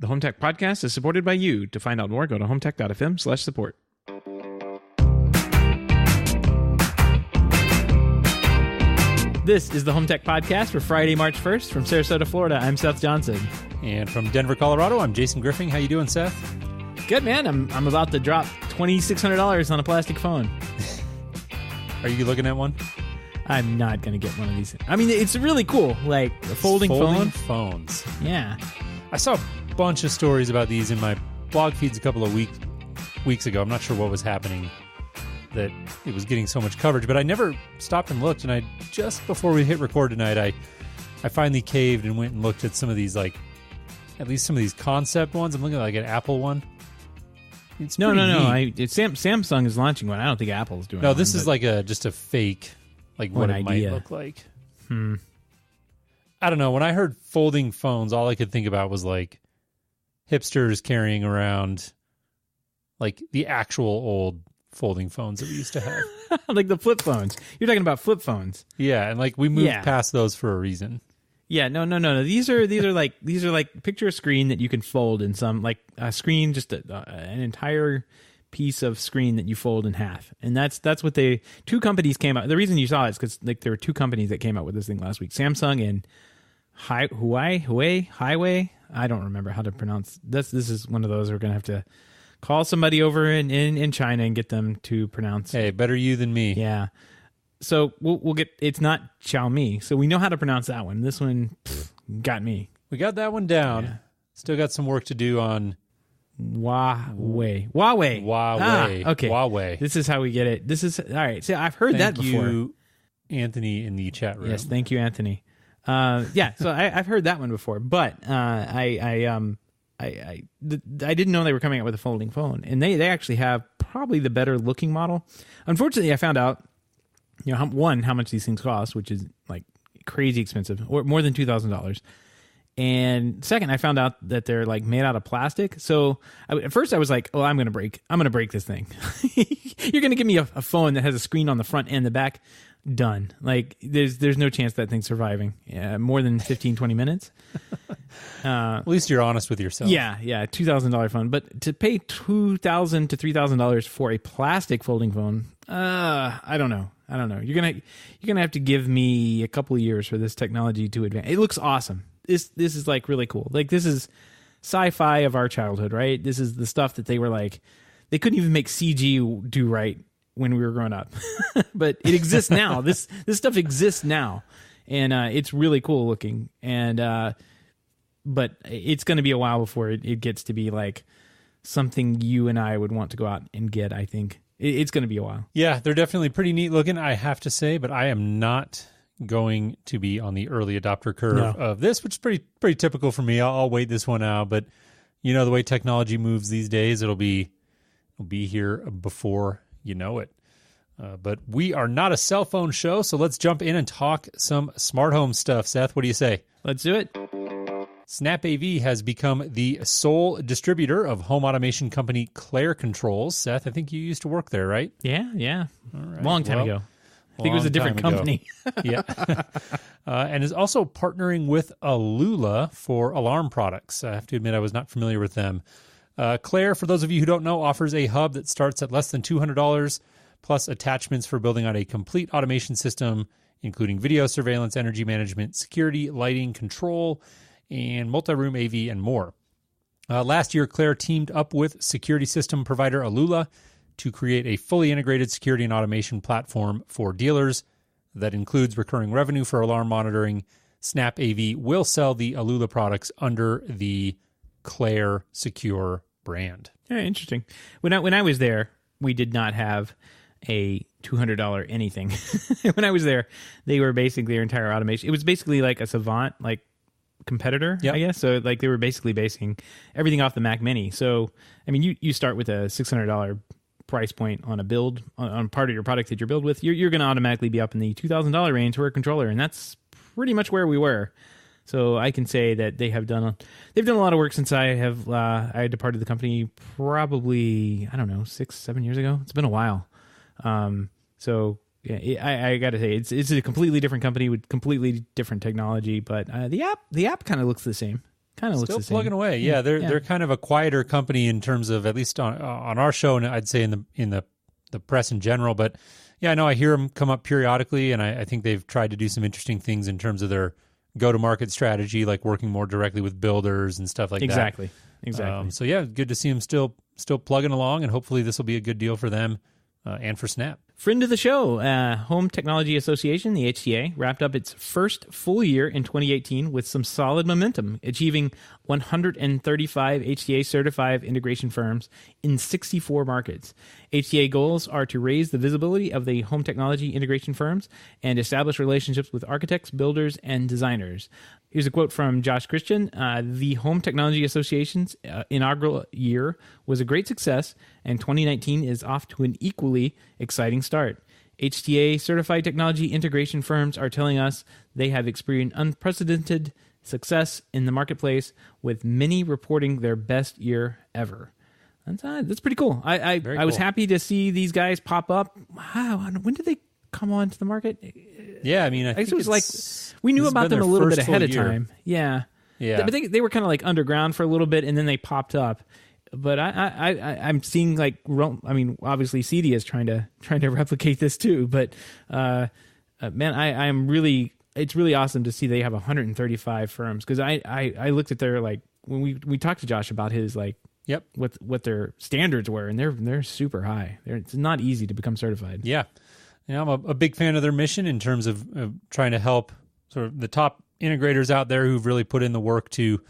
The HomeTech podcast is supported by you. To find out more, go to HomeTech.fm/support. This is the HomeTech podcast for Friday, March 1st. From Sarasota, Florida, I'm Seth Johnson. And from Denver, Colorado, I'm Jason Griffin. How you doing, Seth? Good, man. I'm about to drop $2,600 on a plastic phone. Are you looking at one? I'm not going to get one of these. I mean, it's really cool. Like a folding phone. Phones. Yeah. I saw a bunch of stories about these in my blog feeds a couple of weeks ago. I'm not sure what was happening that it was getting so much coverage, but I never stopped and looked. And just before we hit record tonight, I finally caved and went and looked at some of these, like, at least some of these concept ones. I'm looking at like an Apple one. It's No. neat. Samsung is launching one. I don't think Apple's doing one. No, this is like just a fake, like what it might look like. I don't know. When I heard folding phones, all I could think about was like hipsters carrying around like the actual old folding phones that we used to have. Like the flip phones. You're talking about flip phones. Yeah, and like we moved past those for a reason. Yeah, no. These are like picture a screen that you can fold in some, like a screen, just an entire piece of screen that you fold in half. And that's what two companies came out. The reason you saw it is because like there were two companies that came out with this thing last week, Samsung and Highway. I don't remember how to pronounce this. This is one of those we're gonna have to call somebody over in China and get them to pronounce. Hey, better you than me. Yeah. So we'll get. It's not Xiaomi, so we know how to pronounce that one. This one got me. We got that one down. Yeah. Still got some work to do on Huawei. Okay. Huawei. This is how we get it. This is all right. See, I've heard that before. Thank you, Anthony, in the chat room. Yes, thank you, Anthony. Yeah, so I've heard that one before, but I didn't know they were coming out with a folding phone, and they actually have probably the better looking model. Unfortunately, I found out, how much these things cost, which is like crazy expensive, or more than $2,000. And second, I found out that they're like made out of plastic. So at first I was like, oh, I'm going to break this thing. You're going to give me a phone that has a screen on the front and the back. Done. Like there's no chance that thing's surviving more than 15, 20 minutes. At least you're honest with yourself. Yeah. $2,000 phone. But to pay $2,000 to $3,000 for a plastic folding phone, I don't know. You're gonna have to give me a couple of years for this technology to advance. It looks awesome. This is like really cool. Like this is sci-fi of our childhood, right? This is the stuff that they were like, they couldn't even make CG do right when we were growing up, but it exists now. This stuff exists now, and it's really cool looking. And but it's going to be a while before it gets to be like something you and I would want to go out and get. I think it's going to be a while. Yeah, they're definitely pretty neat looking, I have to say, but I am not going to be on the early adopter curve of this, which is pretty typical for me. I'll wait this one out, but the way technology moves these days, it'll be here before you know it. But we are not a cell phone show, so let's jump in and talk some smart home stuff. Seth, what do you say? Let's do it. Snap AV has become the sole distributor of home automation company Claire Controls. Seth, I think you used to work there, right? Yeah. All right. Long time ago. I think it was a different company. Yeah. And is also partnering with Alula for alarm products. I have to admit I was not familiar with them. Claire, for those of you who don't know, offers a hub that starts at less than $200, plus attachments for building out a complete automation system, including video surveillance, energy management, security, lighting, control, and multi-room AV and more. Last year, Claire teamed up with security system provider Alula to create a fully integrated security and automation platform for dealers that includes recurring revenue for alarm monitoring. Snap AV will sell the Alula products under the Claire Secure brand. Yeah, interesting. When I was there, we did not have a $200 anything. When I was there, they were basically their entire automation. It was basically like a Savant, like competitor, I guess. So like they were basically basing everything off the Mac Mini. So I mean, you start with a $600 price point on a build on part of your product that you're build with. You're going to automatically be up in the $2,000 range for a controller, and that's pretty much where we were. So I can say that they've done a lot of work since I departed the company probably 6-7 years ago. It's been a while. So yeah, I got to say it's a completely different company with completely different technology, but the app kind of looks the same. kind of looks still the same. plugging away. Yeah, they're kind of a quieter company in terms of, at least on our show, and I'd say in the press in general. But yeah, I know I hear them come up periodically, and I think they've tried to do some interesting things in terms of their go-to-market strategy, like working more directly with builders and stuff like that. Exactly. So yeah, good to see them still plugging along, and hopefully this will be a good deal for them and for Snap. Friend of the show, Home Technology Association, the HTA, wrapped up its first full year in 2018 with some solid momentum, achieving 135 HTA-certified integration firms in 64 markets. HTA goals are to raise the visibility of the home technology integration firms and establish relationships with architects, builders, and designers. Here's a quote from Josh Christian. The Home Technology Association's inaugural year was a great success, and 2019 is off to an equally exciting start. HTA certified technology integration firms are telling us they have experienced unprecedented success in the marketplace, with many reporting their best year ever. That's pretty cool. I was happy to see these guys pop up. Wow, when did they come onto the market? Yeah, I mean, I think it was like we knew about them a little bit ahead of time. Yeah. But they were kind of like underground for a little bit, and then they popped up. But I'm seeing like, I mean, obviously CD is trying to replicate this too. But man, I'm really, it's really awesome to see they have 135 firms, because I looked at their, like, when we talked to Josh about his, like, what their standards were, and they're super high. It's not easy to become certified. Yeah. I'm a big fan of their mission in terms of trying to help sort of the top integrators out there who've really put in the work to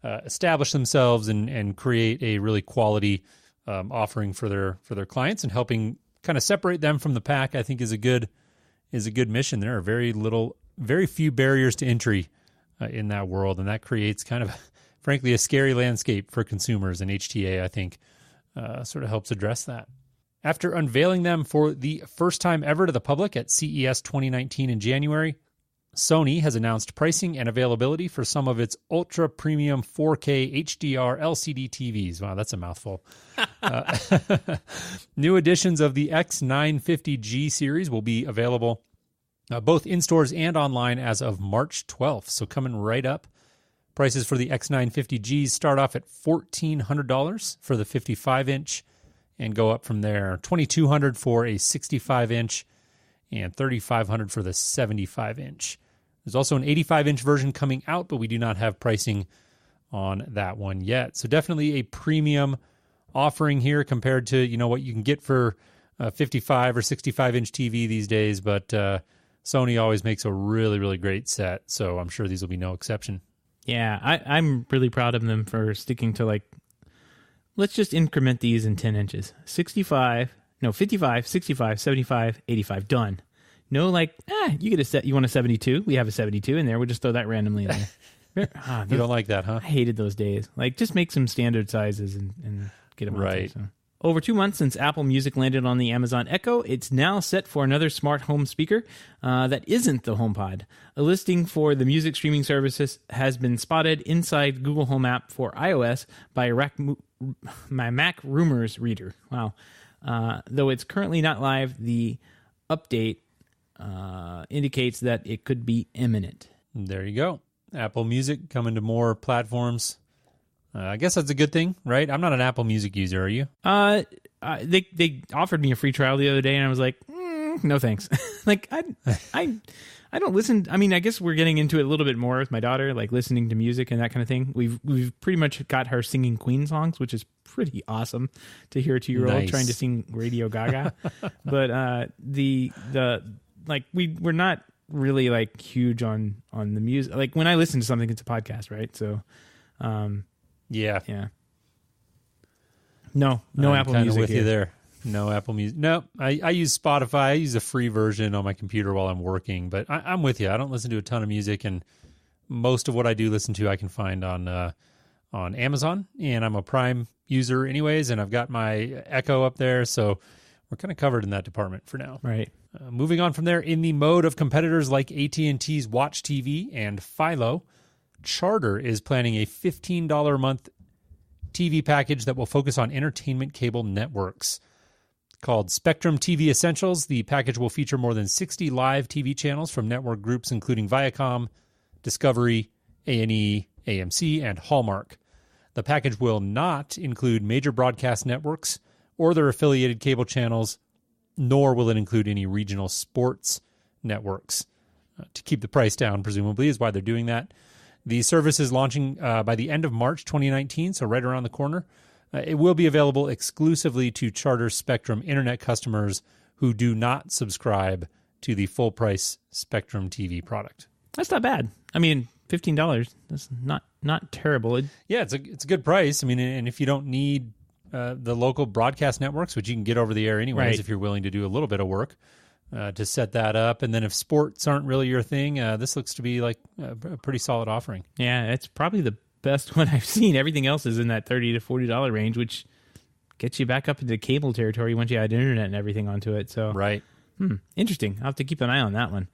establish themselves and create a really quality offering for their clients, and helping kind of separate them from the pack. I think is a good mission. There are very few barriers to entry in that world, and that creates kind of, frankly, a scary landscape for consumers. And HTA, I think, sort of helps address that. After unveiling them for the first time ever to the public at CES 2019 in January, Sony has announced pricing and availability for some of its ultra-premium 4K HDR LCD TVs. Wow, that's a mouthful. New editions of the X950G series will be available both in stores and online as of March 12th, so coming right up. Prices for the X950Gs start off at $1,400 for the 55-inch, and go up from there. $2,200 for a 65-inch and $3,500 for the 75-inch. There's also an 85-inch version coming out, but we do not have pricing on that one yet. So definitely a premium offering here compared to, what you can get for a 55 or 65-inch TV these days. But Sony always makes a really, really great set, so I'm sure these will be no exception. Yeah, I'm really proud of them for sticking to, like, let's just increment these in 10 inches. 55, 65, 75, 85. Done. No, like, you get a set. You want a 72? We have a 72 in there. We'll just throw that randomly in there. You don't like that, huh? I hated those days. Like, just make some standard sizes and get them right. Out there, so. Over 2 months since Apple Music landed on the Amazon Echo, it's now set for another smart home speaker that isn't the HomePod. A listing for the music streaming services has been spotted inside Google Home app for iOS by my Mac Rumors reader. Wow. Though it's currently not live, the update indicates that it could be imminent. There you go. Apple Music coming to more platforms. I guess that's a good thing, right? I'm not an Apple Music user. Are you? They offered me a free trial the other day, and I was like, no thanks. Like, I don't listen. I mean, I guess we're getting into it a little bit more with my daughter, like listening to music and that kind of thing. We've pretty much got her singing Queen songs, which is pretty awesome to hear a 2-year-old trying to sing Radio Gaga. But we're not really like huge on the music. Like, when I listen to something, it's a podcast, right? So, yeah. No Apple Music with here. You there. No Apple Music. No, I use Spotify. I use a free version on my computer while I'm working, but I'm with you. I don't listen to a ton of music, and most of what I do listen to I can find on Amazon, and I'm a Prime user anyways, and I've got my Echo up there, so we're kind of covered in that department for now. Right. Moving on from there, in the mode of competitors like AT&T's Watch TV and Philo, Charter is planning a $15 a month TV package that will focus on entertainment cable networks. Called Spectrum TV Essentials, the package will feature more than 60 live TV channels from network groups including Viacom, Discovery, A&E, AMC, and Hallmark. The package will not include major broadcast networks or their affiliated cable channels, nor will it include any regional sports networks. To keep the price down, presumably, is why they're doing that. The service is launching by the end of March 2019, so right around the corner. It will be available exclusively to Charter Spectrum Internet customers who do not subscribe to the full-price Spectrum TV product. That's not bad. I mean, $15. That's not terrible. Yeah, it's a good price. I mean, and if you don't need the local broadcast networks, which you can get over the air anyways, right, if you're willing to do a little bit of work to set that up, and then if sports aren't really your thing, this looks to be like a pretty solid offering. Yeah, it's probably the best one I've seen. Everything else is in that $30 to $40 range, which gets you back up into cable territory once you add internet and everything onto it. So right, interesting. I'll have to keep an eye on that one.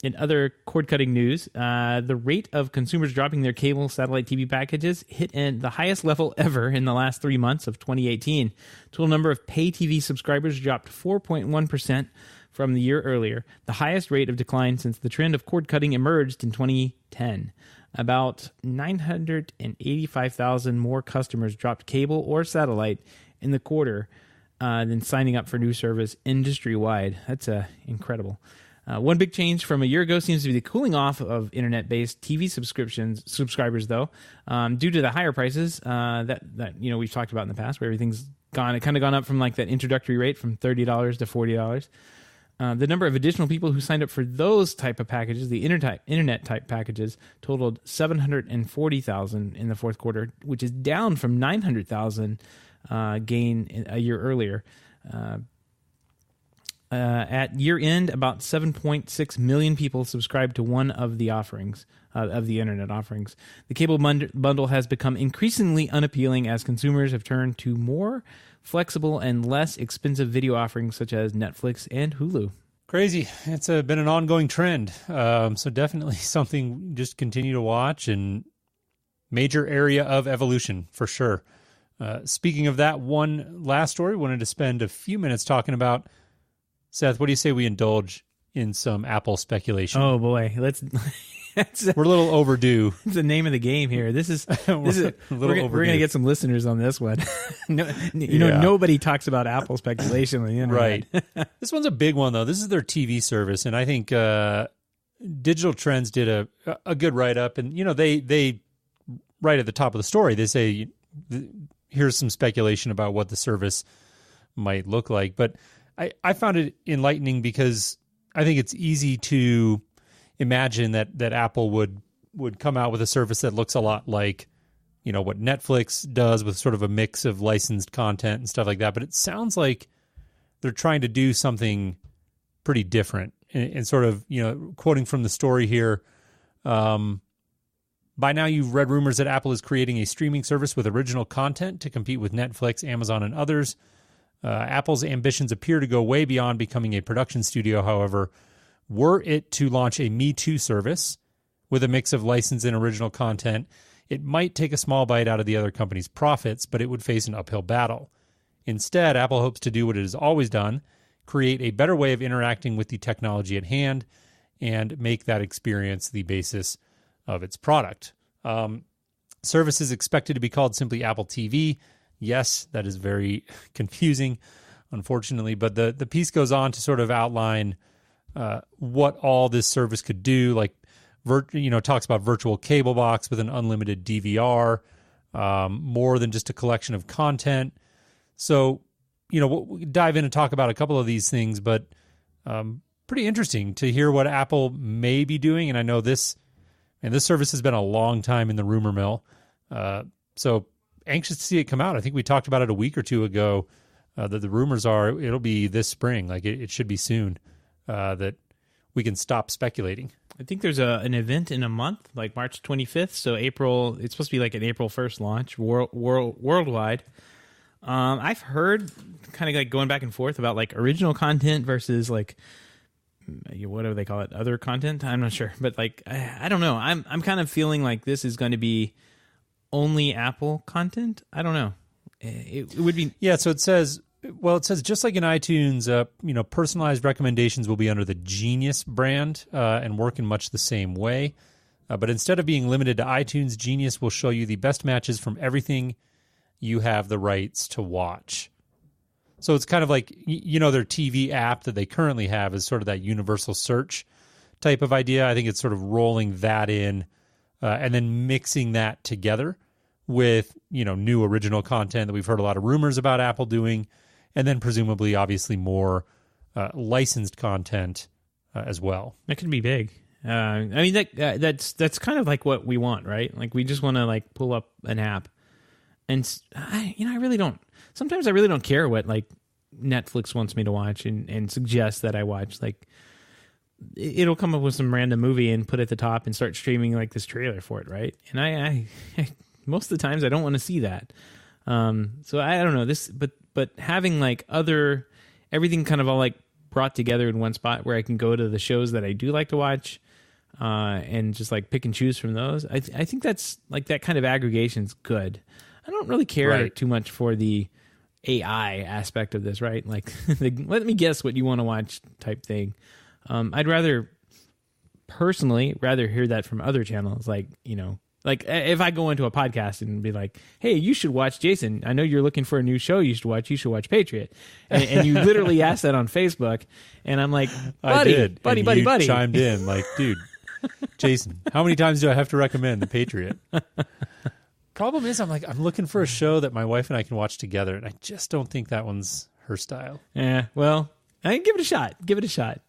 In other cord-cutting news, the rate of consumers dropping their cable satellite TV packages hit the highest level ever in the last 3 months of 2018. Total number of pay TV subscribers dropped 4.1% from the year earlier, the highest rate of decline since the trend of cord-cutting emerged in 2010. About 985,000 more customers dropped cable or satellite in the quarter than signing up for new service industry-wide. That's incredible. One big change from a year ago seems to be the cooling off of internet-based TV subscribers, though, due to the higher prices that we've talked about in the past, where everything's kind of gone up from like that introductory rate from $30 to $40. The number of additional people who signed up for those type of packages, the internet type packages, totaled 740,000 in the fourth quarter, which is down from 900,000 gain a year earlier. At year end, about 7.6 million people subscribed to one of the offerings, of the internet offerings. The cable bundle has become increasingly unappealing as consumers have turned to more flexible and less expensive video offerings such as Netflix and Hulu. Crazy. It's been an ongoing trend. So definitely something just continue to watch, and major area of evolution for sure. Speaking of that, one last story, wanted to spend a few minutes talking about. Seth, what do you say we indulge in some Apple speculation? Oh boy, we're a little overdue. It's the name of the game here. We're going to get some listeners on this one. Nobody talks about Apple speculation on the internet. Right. This one's a big one though. This is their TV service, and I think Digital Trends did a good write up, and they right at the top of the story they say here's some speculation about what the service might look like, but I found it enlightening because I think it's easy to imagine that Apple would come out with a service that looks a lot like, what Netflix does with sort of a mix of licensed content and stuff like that. But it sounds like they're trying to do something pretty different and sort of, quoting from the story here, by now you've read rumors that Apple is creating a streaming service with original content to compete with Netflix, Amazon, and others. Apple's ambitions appear to go way beyond becoming a production studio, however. Were it to launch a Me Too service with a mix of licensed and original content, it might take a small bite out of the other company's profits, but it would face an uphill battle. Instead, Apple hopes to do what it has always done, create a better way of interacting with the technology at hand, and make that experience the basis of its product. Service is expected to be called simply Apple TV. Yes, that is very confusing, unfortunately, but the piece goes on to sort of outline what all this service could do, like talks about virtual cable box with an unlimited DVR, more than just a collection of content. So, we'll dive in and talk about a couple of these things, but pretty interesting to hear what Apple may be doing. And I know this service has been a long time in the rumor mill, so anxious to see it come out. I think we talked about it a week or two ago, that the rumors are it'll be this spring, like it should be soon, that we can stop speculating. I think there's an event in a month, like March 25th. So April, it's supposed to be like an April 1st launch worldwide. I've heard kind of like going back and forth about like original content versus like, what do they call it? Other content? I'm not sure, but like, I don't know. I'm kind of feeling like this is going to be only Apple content. I don't know. It would be. Yeah. So it says just like in iTunes, personalized recommendations will be under the Genius brand and work in much the same way. But instead of being limited to iTunes, Genius will show you the best matches from everything you have the rights to watch. So it's kind of like, their TV app that they currently have is sort of that universal search type of idea. I think it's sort of rolling that in and then mixing that together with, new original content that we've heard a lot of rumors about Apple doing, and then presumably, obviously, more licensed content as well. That could be big. That's kind of like what we want, right? Like we just want to like pull up an app, and I really don't. Sometimes I really don't care what like Netflix wants me to watch and suggest that I watch. Like it'll come up with some random movie and put it at the top and start streaming like this trailer for it, right? And I most of the times I don't want to see that. So I don't know this, but having like everything kind of all like brought together in one spot where I can go to the shows that I do like to watch. And just like pick and choose from those. I think that's like that kind of aggregation is good. I don't really care too much for the AI aspect of this, right? Like, let me guess what you want to watch type thing. I'd personally rather hear that from other channels. Like, like if I go into a podcast and be like, hey, you should watch Jason. I know you're looking for a new show you should watch. You should watch Patriot. And you literally asked that on Facebook. And I'm like, buddy. Chimed in like, dude. Jason, how many times do I have to recommend The Patriot? Problem is, I'm looking for a show that my wife and I can watch together, and I just don't think that one's her style. Yeah, well, I give it a shot.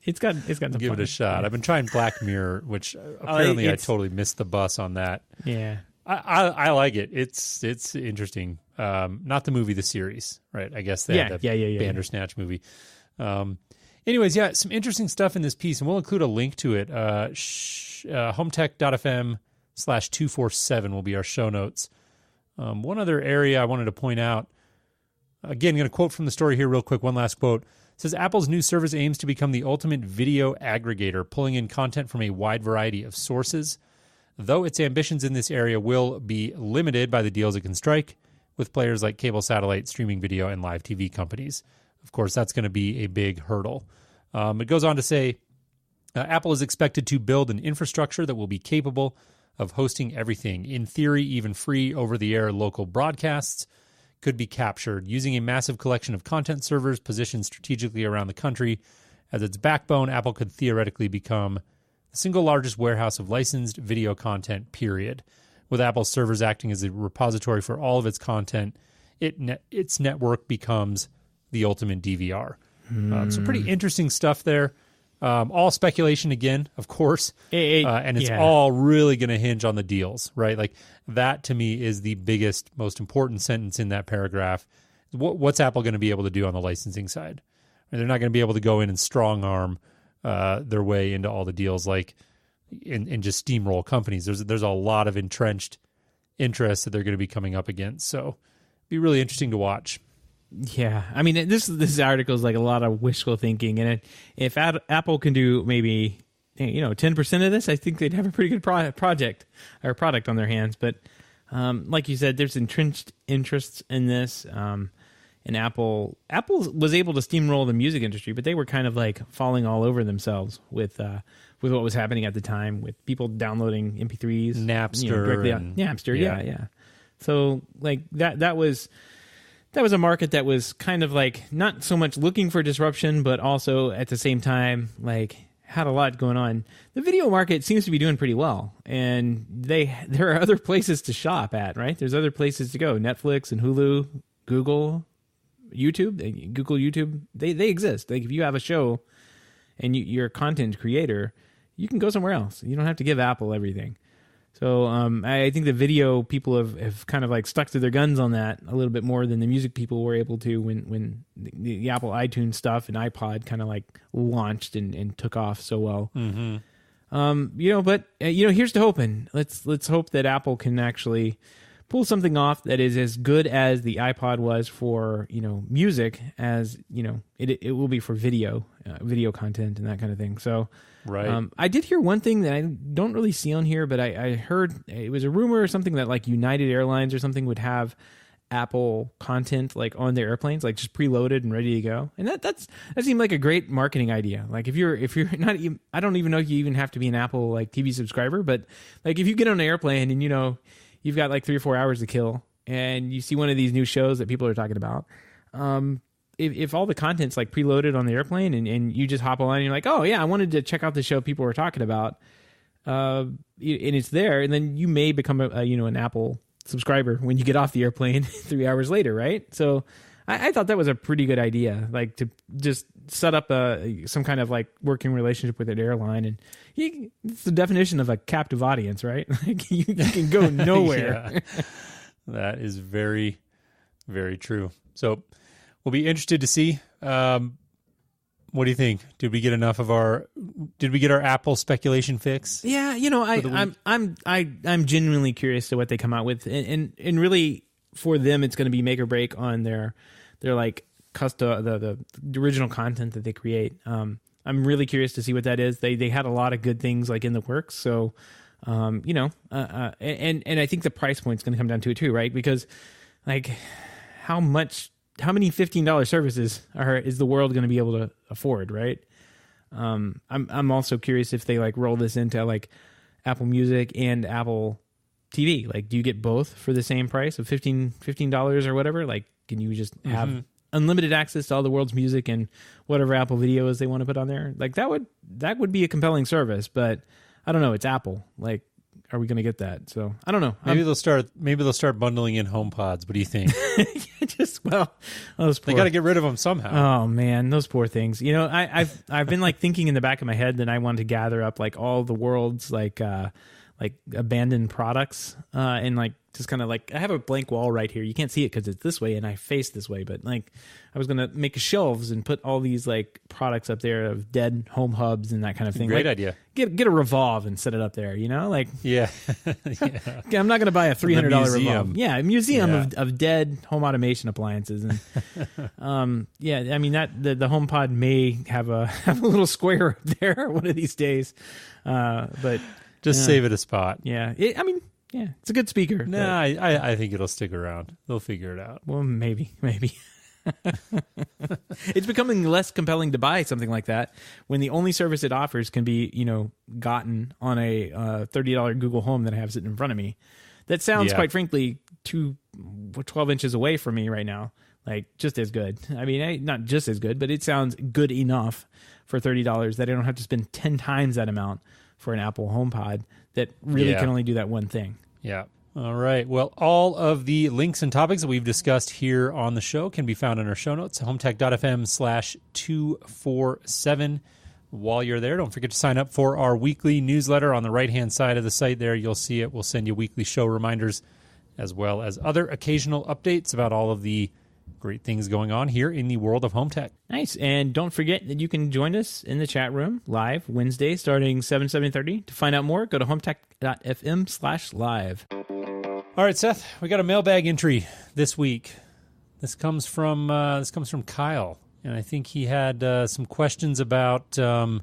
It's got some fun. Give it a shot. Yeah. I've been trying Black Mirror, which apparently I totally missed the bus on that. Yeah, I like it. It's interesting. Not the movie, the series, right? I guess they had the Bandersnatch movie. Anyways, some interesting stuff in this piece, and we'll include a link to it. HomeTech.fm /247 will be our show notes. One other area I wanted to point out, again, I'm going to quote from the story here real quick, one last quote. It says, Apple's new service aims to become the ultimate video aggregator, pulling in content from a wide variety of sources, though its ambitions in this area will be limited by the deals it can strike with players like cable, satellite, streaming video, and live TV companies. Of course, that's going to be a big hurdle. It goes on to say, Apple is expected to build an infrastructure that will be capable of hosting everything. In theory, even free over-the-air local broadcasts could be captured using a massive collection of content servers positioned strategically around the country. As its backbone, Apple could theoretically become the single largest warehouse of licensed video content, period. With Apple's servers acting as a repository for all of its content, its network becomes the ultimate DVR. So pretty interesting stuff there. All speculation again, of course. And it's all really going to hinge on the deals, right? Like that to me is the biggest, most important sentence in that paragraph. What's Apple going to be able to do on the licensing side? They're not going to be able to go in and strong arm their way into all the deals like and just steamroll companies. There's a lot of entrenched interests that they're going to be coming up against. So it'd be really interesting to watch. Yeah, I mean, this article is like a lot of wishful thinking, and if Apple can do maybe 10% of this, I think they'd have a pretty good product on their hands. But like you said, there's entrenched interests in this, and Apple was able to steamroll the music industry, but they were kind of like falling all over themselves with what was happening at the time, with people downloading MP3s, Napster, directly on Napster, yeah. So like that was a market that was kind of like not so much looking for disruption, but also at the same time, like had a lot going on. The video market seems to be doing pretty well, and there are other places to shop at, right? There's other places to go. Netflix and Hulu, Google, YouTube, they exist. Like if you have a show and you're a content creator, you can go somewhere else. You don't have to give Apple everything. So I think the video people have kind of like stuck to their guns on that a little bit more than the music people were able to when the Apple iTunes stuff and iPod kind of like launched and took off so well. Mm-hmm. But here's to hoping. Let's hope that Apple can actually pull something off that is as good as the iPod was for music as it will be for video content and that kind of thing. So. Right. I did hear one thing that I don't really see on here, but I heard it was a rumor or something that like United Airlines or something would have Apple content like on their airplanes, like just preloaded and ready to go. And that seemed like a great marketing idea. Like if you're not even, I don't even know if you even have to be an Apple like TV subscriber, but like if you get on an airplane and you've got like 3 or 4 hours to kill and you see one of these new shows that people are talking about, if all the content's like preloaded on the airplane and you just hop on and you're like, oh yeah, I wanted to check out the show people were talking about, and it's there, and then you may become an Apple subscriber when you get off the airplane 3 hours later, right? So I thought that was a pretty good idea, like to just set up some kind of like working relationship with an airline, and it's the definition of a captive audience, right? Like you can go nowhere. Yeah. That is very, very true. So we'll be interested to see. What do you think? Did we get our Apple speculation fix? Yeah, I'm genuinely curious to what they come out with, and really for them, it's going to be make or break on their like custom the original content that they create. I'm really curious to see what that is. They had a lot of good things like in the works, so and I think the price point's going to come down to it too, right? Because like how many $15 services is the world going to be able to afford, right? I'm also curious if they like roll this into like Apple Music and Apple TV. Like, do you get both for the same price of $15 or whatever? Like, can you just have unlimited access to all the world's music and whatever Apple videos they want to put on there? Like that would be a compelling service, but I don't know. It's Apple. Like, are we going to get that? So I don't know. Maybe they'll start bundling in HomePods. What do you think? They got to get rid of them somehow. Oh man, those poor things. I've been like thinking in the back of my head that I want to gather up like all the world's like abandoned products and like just kind of like I have a blank wall right here. You can't see it because it's this way and I face this way, but like I was gonna make shelves and put all these like products up there of dead home hubs and that kind of thing. Great like, idea. Get a Revolve and set it up there. Like yeah. I'm not gonna buy a $300 Revolve. Yeah, a museum of dead home automation appliances and I mean that the HomePod may have a little square up there one of these days, but. Just save it a spot. Yeah. It's a good speaker. No, I think it'll stick around. They'll figure it out. Well, maybe. It's becoming less compelling to buy something like that when the only service it offers can be, gotten on a $30 Google Home that I have sitting in front of me. That sounds, quite frankly, 12 inches away from me right now. Like, just as good. I mean, not just as good, but it sounds good enough for $30 that I don't have to spend 10 times that amount for an Apple HomePod that really can only do that one thing. Yeah. All right. Well, all of the links and topics that we've discussed here on the show can be found in our show notes, HomeTech.fm/247. While you're there, don't forget to sign up for our weekly newsletter on the right-hand side of the site there. You'll see it. We'll send you weekly show reminders as well as other occasional updates about all of the great things going on here in the world of home tech. Nice. And don't forget that you can join us in the chat room live Wednesday starting 7:30. To find out more, go to HomeTech.fm/live. All right, Seth, we got a mailbag entry this week. This comes from Kyle, and I think he had some questions about. He'd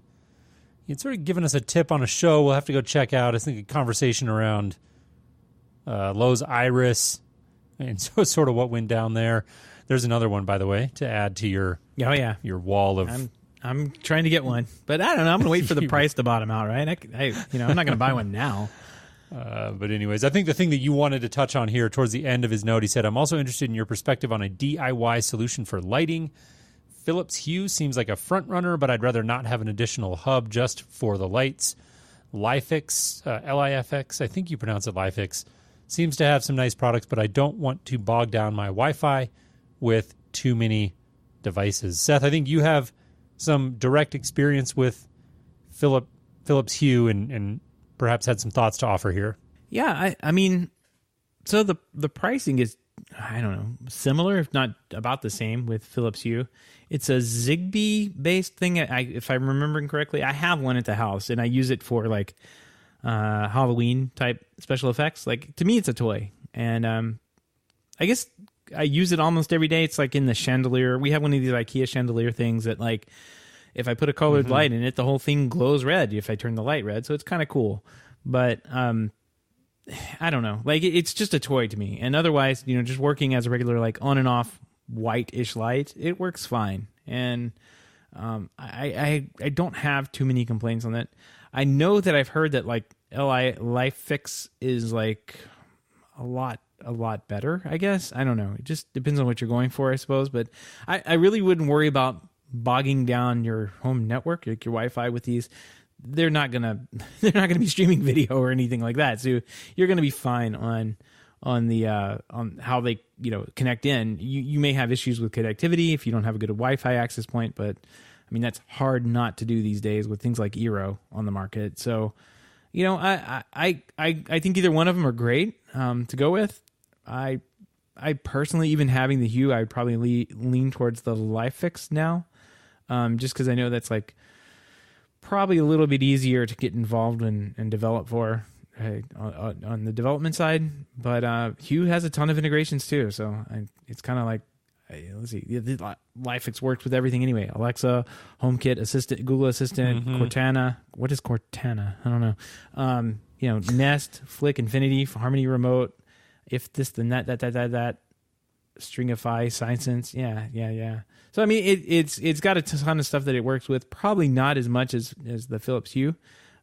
sort of given us a tip on a show we'll have to go check out. I think a conversation around Lowe's Iris, and so sort of what went down there. There's another one, by the way, to add to your your wall of. I'm trying to get one, but I don't know. I'm going to wait for the price to bottom out, right? I'm not going to buy one now. But anyways, I think the thing that you wanted to touch on here towards the end of his note, he said, I'm also interested in your perspective on a DIY solution for lighting. Philips Hue seems like a front runner, but I'd rather not have an additional hub just for the lights. Lifix, Lifx, I think you pronounce it Lifix, seems to have some nice products, but I don't want to bog down my Wi-Fi with too many devices. Seth, I think you have some direct experience with Philips Hue and perhaps had some thoughts to offer here. Yeah, I mean, so the pricing is, I don't know, similar, if not about the same with Philips Hue. It's a Zigbee-based thing. If I'm remembering correctly, I have one at the house, and I use it for, like, Halloween-type special effects. Like, to me, it's a toy. And I guess I use it almost every day. It's, like, in the chandelier. We have one of these IKEA chandelier things that, like, if I put a colored light in it, the whole thing glows red if I turn the light red. So it's kind of cool. But I don't know. Like it's just a toy to me. And otherwise, just working as a regular like on and off white-ish light, it works fine. And I don't have too many complaints on that. I know that I've heard that like LI Life Fix is like a lot better, I guess. I don't know. It just depends on what you're going for, I suppose. But I really wouldn't worry about bogging down your home network, like your Wi-Fi with these. They're not gonna be streaming video or anything like that. So you're gonna be fine on how they connect in. You may have issues with connectivity if you don't have a good Wi-Fi access point, but I mean that's hard not to do these days with things like Eero on the market. So I think either one of them are great to go with. I personally, even having the Hue, I would probably lean towards the LifeFix now, just because I know that's like probably a little bit easier to get involved in and develop for on the development side. But Hue has a ton of integrations too, so it's kind of like, let's see, the LifeFix works with everything anyway. Alexa, HomeKit, Assistant, Google Assistant, Cortana. What is Cortana? I don't know. Nest, Flick, Infinity, Harmony Remote, If This, Then That, Stringify, SignSense. Yeah. So I mean, it's got a ton of stuff that it works with. Probably not as much as the Philips Hue,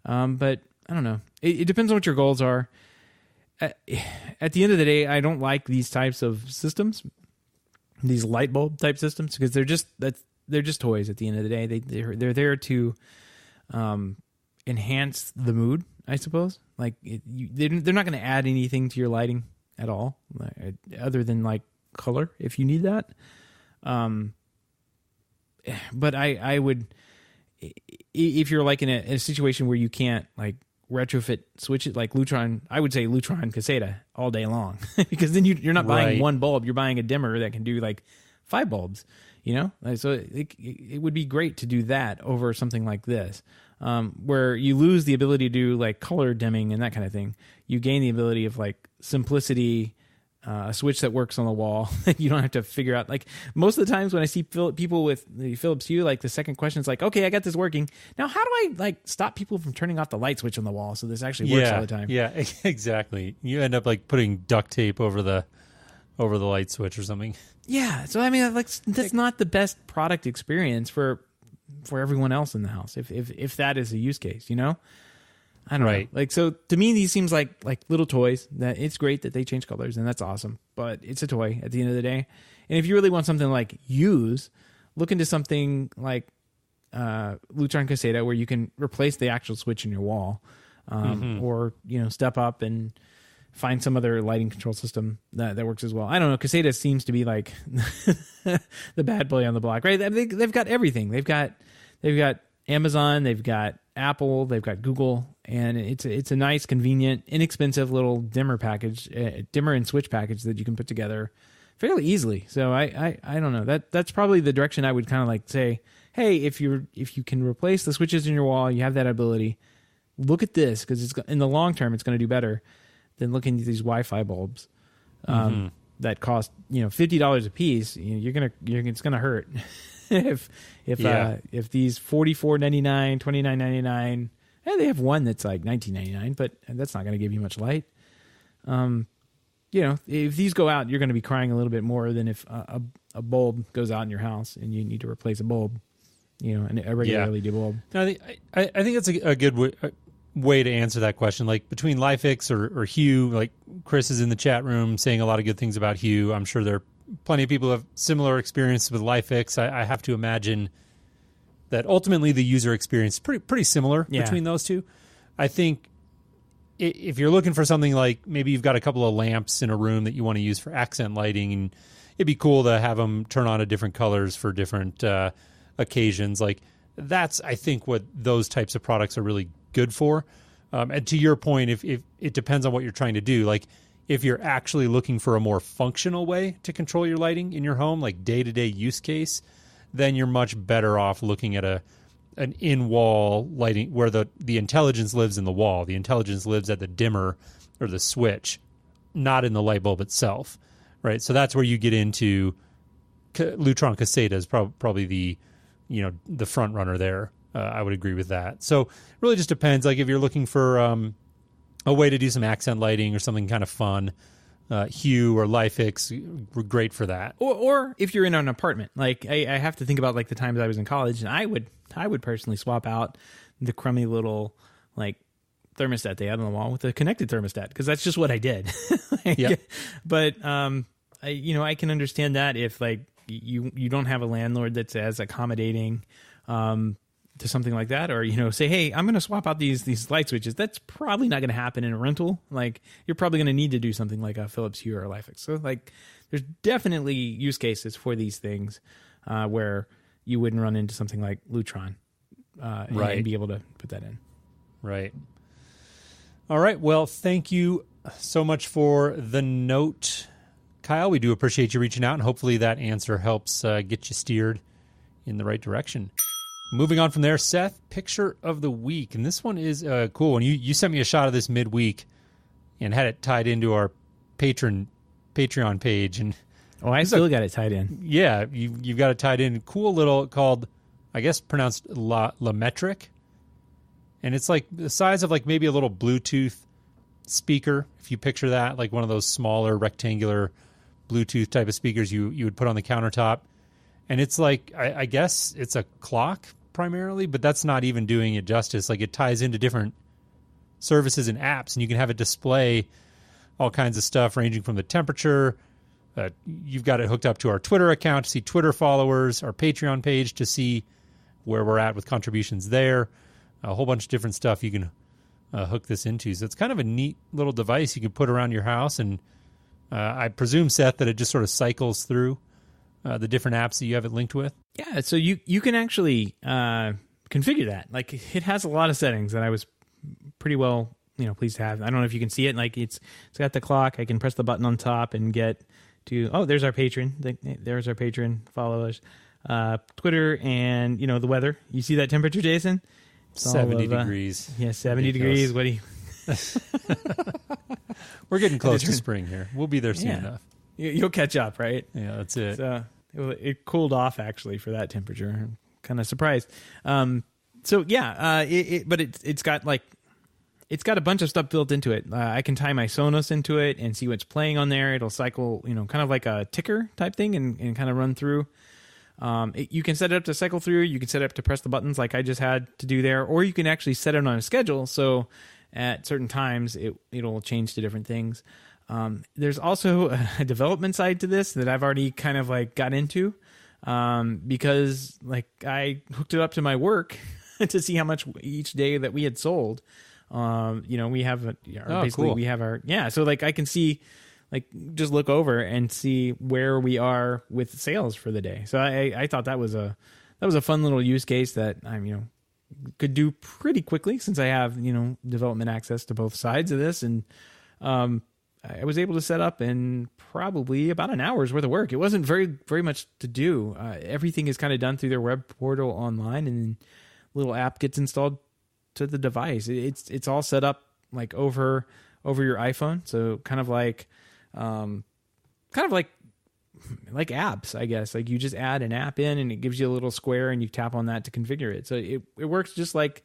but I don't know. It depends on what your goals are. At the end of the day, I don't like these types of systems, these light bulb type systems, because they're just toys. At the end of the day, they're there to enhance the mood, I suppose. Like they're not going to add anything to your lighting at all, other than like color if you need that. But I would, if you're like in a situation where you can't like retrofit switch it, like Lutron, I would say Lutron Caseta all day long, because then you're not buying one bulb, you're buying a dimmer that can do like 5 bulbs, so it would be great to do that over something like this, where you lose the ability to do like color dimming and that kind of thing. You gain the ability of like simplicity, a switch that works on the wall. You don't have to figure out, like most of the times when I see people with the Philips Hue, like the second question is like, okay, I got this working. Now, how do I like stop people from turning off the light switch on the wall so this actually works all the time? Yeah, exactly. You end up like putting duct tape over the light switch or something. Yeah. So I mean, like that's not the best product experience for everyone else in the house. If that is a use case, I don't know. Like, so to me, these seems like little toys that it's great that they change colors and that's awesome, but it's a toy at the end of the day. And if you really want something like use, look into something like Lutron Caseta, where you can replace the actual switch in your wall, or, step up and find some other lighting control system that works as well. I don't know. Caseta seems to be like the bad boy on the block, right? They've got everything. They've got Amazon, they've got Apple, they've got Google, and it's a nice, convenient, inexpensive little dimmer package, dimmer and switch package that you can put together fairly easily. So I don't know. That's probably the direction I would kind of like say, hey, if you can replace the switches in your wall, you have that ability. Look at this, because it's in the long term it's going to do better than looking at these Wi-Fi bulbs that cost $50 a piece. It's gonna hurt if these $44.99, $29.99, and they have one that's like $19.99, but that's not going to give you much light. If these go out, you're going to be crying a little bit more than if a bulb goes out in your house and you need to replace a bulb, a regular LED bulb. No, I think that's a good way to answer that question. Like between LifeFix or Hue, like Chris is in the chat room saying a lot of good things about Hue. I'm sure there are plenty of people who have similar experiences with LifeFix. I have to imagine that ultimately the user experience is pretty similar between those two. I think if you're looking for something like maybe you've got a couple of lamps in a room that you want to use for accent lighting, and it'd be cool to have them turn on to different colors for different occasions. Like that's, I think, what those types of products are really good for. And to your point, if it depends on what you're trying to do. Like if you're actually looking for a more functional way to control your lighting in your home, like day-to-day use case, then you're much better off looking at an in-wall lighting where the intelligence lives in the wall. The intelligence lives at the dimmer or the switch, not in the light bulb itself, right? So that's where you get into Lutron Caseta is probably the front runner there. I would agree with that. So it really just depends. Like if you're looking for a way to do some accent lighting or something kind of fun. Hue or LifeX were great for that. Or if you're in an apartment, like I have to think about like the times I was in college, and I would personally swap out the crummy little like thermostat they had on the wall with a connected thermostat, because that's just what I did. Yeah. But I can understand that if like you don't have a landlord that's as accommodating to something like that, or say, hey, I'm going to swap out these light switches. That's probably not going to happen in a rental. Like, you're probably going to need to do something like a Philips Hue or a LifeX. So like there's definitely use cases for these things where you wouldn't run into something like Lutron and be able to put that in. Right. All right. Well, thank you so much for the note, Kyle. We do appreciate you reaching out, and hopefully that answer helps get you steered in the right direction. Moving on from there, Seth, picture of the week. And this one is cool. And you sent me a shot of this midweek and had it tied into our Patreon page. And I still got it tied in. Yeah, you've got it tied in. Cool little, called, I guess, pronounced LaMetric. And it's like the size of like maybe a little Bluetooth speaker. If you picture that, like one of those smaller rectangular Bluetooth type of speakers you would put on the countertop. And it's like, I guess it's a clock primarily, but that's not even doing it justice. Like, it ties into different services and apps, and you can have it display all kinds of stuff ranging from the temperature. You've got it hooked up to our Twitter account to see Twitter followers, our Patreon page to see where we're at with contributions there. A whole bunch of different stuff you can hook this into. So it's kind of a neat little device you can put around your house. And I presume, Seth, that it just sort of cycles through the different apps that you have it linked with. Yeah, so you can actually configure that. Like, it has a lot of settings that I was pretty well pleased to have. I don't know if you can see it. Like, it's got the clock. I can press the button on top and get to, there's our patron. There's our patron followers. Twitter and the weather. You see that temperature, Jason? It's 70 degrees. Yeah, 70 degrees. What do you? We're getting close to spring here. We'll be there soon enough. You'll catch up, right? Yeah, that's it. So it cooled off actually for that temperature. I'm kind of surprised. But it's got a bunch of stuff built into it. I can tie my Sonos into it and see what's playing on there. It'll cycle, kind of like a ticker type thing and kind of run through. You can set it up to cycle through. You can set it up to press the buttons like I just had to do there, or you can actually set it on a schedule. So at certain times it'll change to different things. There's also a development side to this that I've already kind of like got into, because like I hooked it up to my work to see how much each day that we had sold. We have cool. we have our, so like I can see, like, just look over and see where we are with sales for the day. So I thought that was a fun little use case that I'm, could do pretty quickly since I have, development access to both sides of this. And, I was able to set up in probably about an hour's worth of work. It wasn't very, very much to do. Everything is kind of done through their web portal online, and then a little app gets installed to the device. It's all set up like over your iPhone. So kind of like apps, I guess. Like, you just add an app in and it gives you a little square and you tap on that to configure it. So it works just like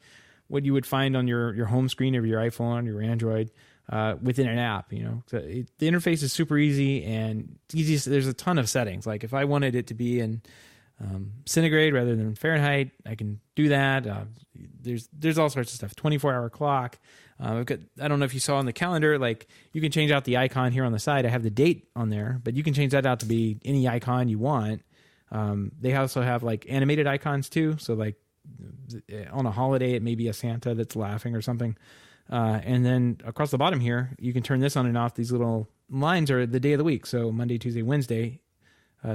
what you would find on your home screen of your iPhone, your Android, within an app. So the interface is super easy and easy. There's a ton of settings. Like, if I wanted it to be in centigrade rather than Fahrenheit, I can do that. There's all sorts of stuff. 24-hour clock. I don't know if you saw on the calendar, like, you can change out the icon here on the side. I have the date on there, but you can change that out to be any icon you want. They also have like animated icons too. So like on a holiday, it may be a Santa that's laughing or something. And then across the bottom here, you can turn this on and off. These little lines are the day of the week. So Monday, Tuesday, Wednesday,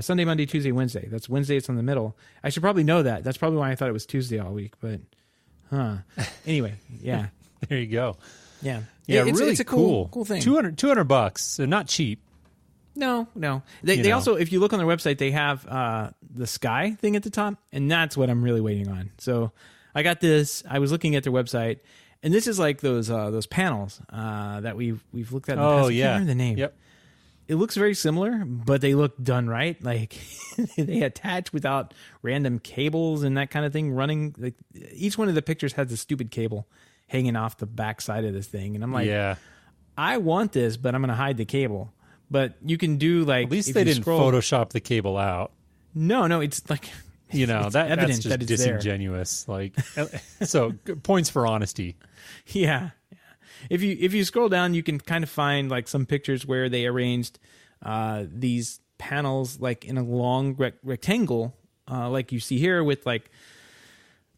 Sunday, Monday, Tuesday, Wednesday. That's Wednesday. It's on the middle. I should probably know that. That's probably why I thought it was Tuesday all week, but anyway, yeah. There you go. Yeah. It's a cool thing. $200, so not cheap. No. They also, if you look on their website, they have the Sky thing at the top, and that's what I'm really waiting on. So I got this. I was looking at their website, and this is like those panels that we've looked at in the past. I can't remember the name. Yep. It looks very similar, but they look done right. Like, they attach without random cables and that kind of thing running. Like, each one of the pictures has a stupid cable, hanging off the back side of this thing. And I'm like, yeah. I want this, but I'm going to hide the cable. But you can do like, At least if they you didn't scroll, Photoshop the cable out. No, it's like, You know, it's that's evident just that it's there. disingenuous. Like, so points for honesty. Yeah. If you scroll down, you can kind of find like some pictures where they arranged these panels like in a long rectangle, like you see here, with like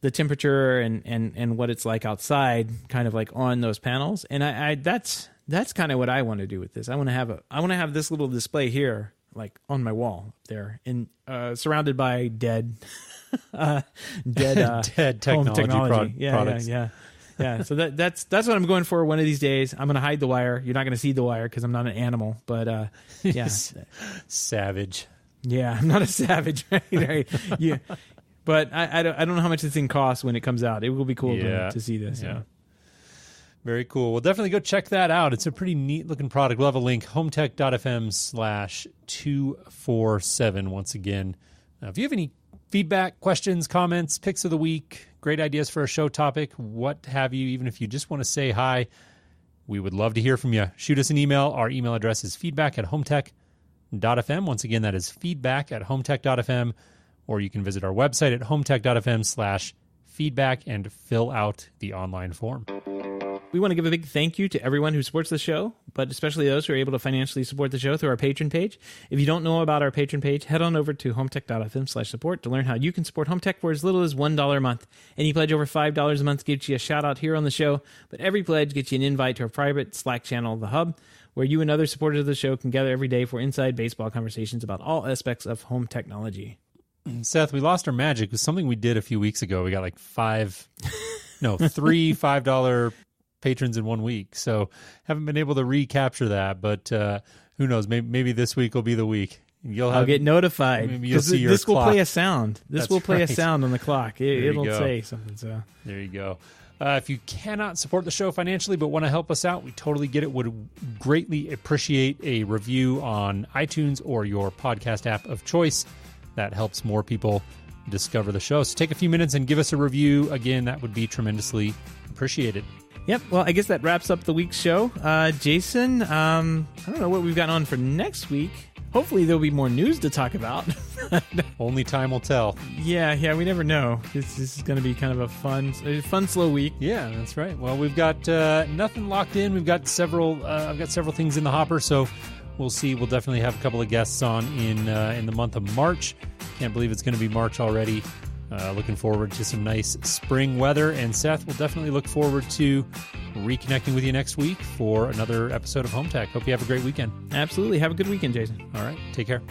the temperature and what it's like outside, kind of like on those panels. And I that's kind of what I want to do with this. I want to have this little display here, like on my wall up there, and surrounded by dead Dead home technology products. Yeah. So that's what I'm going for one of these days. I'm going to hide the wire. You're not going to see the wire because I'm not an animal. But yeah, Savage. yeah, I'm not a savage, right? Yeah, but I don't know how much this thing costs when it comes out. It will be cool to see this. Yeah. Very cool. Well, definitely go check that out. It's a pretty neat looking product. We'll have a link, HomeTech.fm/247 once again. If you have any feedback, questions, comments, picks of the week, great ideas for a show topic, what have you, even if you just want to say hi, we would love to hear from you. Shoot us an email. Our email address is feedback@HomeTech.fm. Once again, that is feedback@HomeTech.fm, or you can visit our website at HomeTech.fm/feedback and fill out the online form. We want to give a big thank you to everyone who supports the show, but especially those who are able to financially support the show through our Patreon page. If you don't know about our Patreon page, head on over to HomeTech.fm/support to learn how you can support HomeTech for as little as $1 a month. Any pledge over $5 a month gets you a shout out here on the show, but every pledge gets you an invite to our private Slack channel, The Hub, where you and other supporters of the show can gather every day for inside baseball conversations about all aspects of home technology. Seth, we lost our magic. It was something we did a few weeks ago. We got like three $5 patrons in 1 week. So haven't been able to recapture that, but who knows? Maybe this week will be the week. I'll get notified. Maybe you'll see your this clock. will play a sound. This will play a sound on the clock. It'll go. say something. So there you go. If you cannot support the show financially but want to help us out, we totally get it. Would greatly appreciate a review on iTunes or your podcast app of choice. That helps more people discover the show. So take a few minutes and give us a review. Again, that would be tremendously appreciated. Yep. Well, I guess that wraps up the week's show. Jason, I don't know what we've got on for next week. Hopefully there'll be more news to talk about. Only time will tell. Yeah, we never know. This is going to be kind of a fun, slow week. Yeah, that's right. Well, we've got nothing locked in. We've got several. I've got several things in the hopper, so we'll see. We'll definitely have a couple of guests on in the month of March. Can't believe it's going to be March already. Looking forward to some nice spring weather. And Seth, will definitely look forward to reconnecting with you next week for another episode of Home Tech. Hope you have a great weekend. Absolutely. Have a good weekend, Jason. All right. Take care.